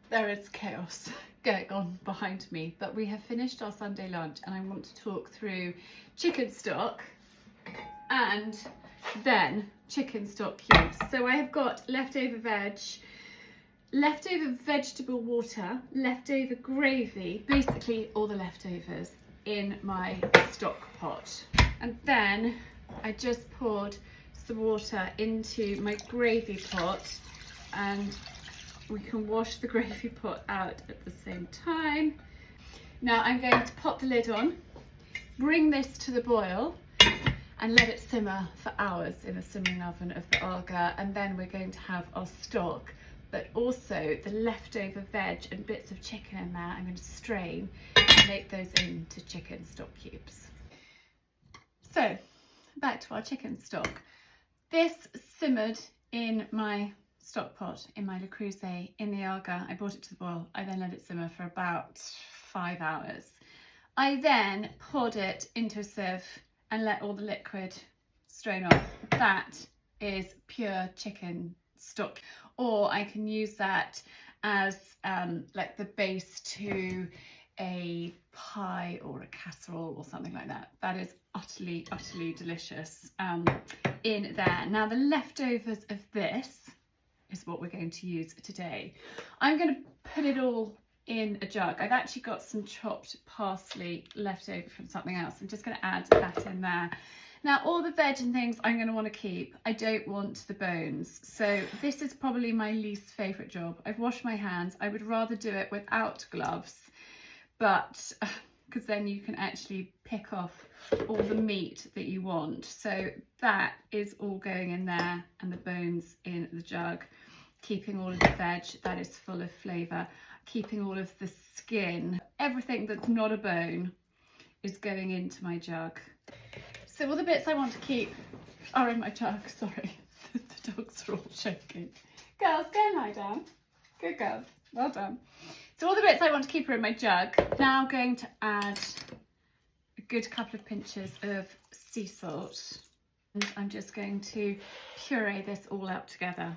There is chaos going on behind me, but we have finished our Sunday lunch and I want to talk through chicken stock and then chicken stock cubes. So I have got leftover veg, leftover vegetable water, leftover gravy, basically all the leftovers in my stock pot. And then I just poured some water into my gravy pot, and we can wash the gravy pot out at the same time. Now I'm going to pop the lid on, bring this to the boil and let it simmer for hours in the simmering oven of the Aga, and then we're going to have our stock, but also the leftover veg and bits of chicken in there. I'm going to strain and make those into chicken stock cubes. So back to our chicken stock. This simmered in my stock pot in my Le Creuset in the Aga. I brought it to the boil. I then let it simmer for about 5 hours. I then poured it into a sieve and let all the liquid strain off. That is pure chicken stock, or I can use that as like the base to a pie or a casserole or something like that. That is utterly delicious in there. Now the leftovers of this is what we're going to use today. I'm going to put it all in a jug. I've actually got some chopped parsley left over from something else. I'm just going to add that in there. Now all the veg and things I'm going to want to keep. I don't want the bones. So this is probably my least favourite job. I've washed my hands. I would rather do it without gloves, but because then you can actually pick off all the meat that you want. So that is all going in there, and the bones in the jug, keeping all of the veg that is full of flavour, keeping all of the skin. Everything that's not a bone is going into my jug. So all the bits I want to keep are in my jug. Sorry, the dogs are all shaking. Girls, go and lie down. Good girls, well done. So all the bits I want to keep are in my jug. Now I'm going to add a good couple of pinches of sea salt. And I'm just going to puree this all up together.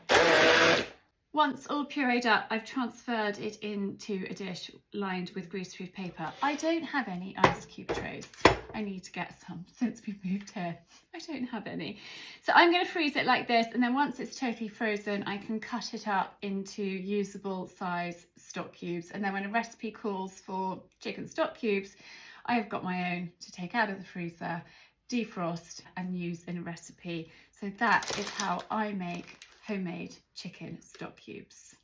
Once all pureed up, I've transferred it into a dish lined with greaseproof paper. I don't have any ice cube trays. I need to get some since we moved here. I don't have any. So I'm going to freeze it like this, and then once it's totally frozen, I can cut it up into usable size stock cubes. And then when a recipe calls for chicken stock cubes, I have got my own to take out of the freezer, defrost and use in a recipe. So that is how I make homemade chicken stock cubes.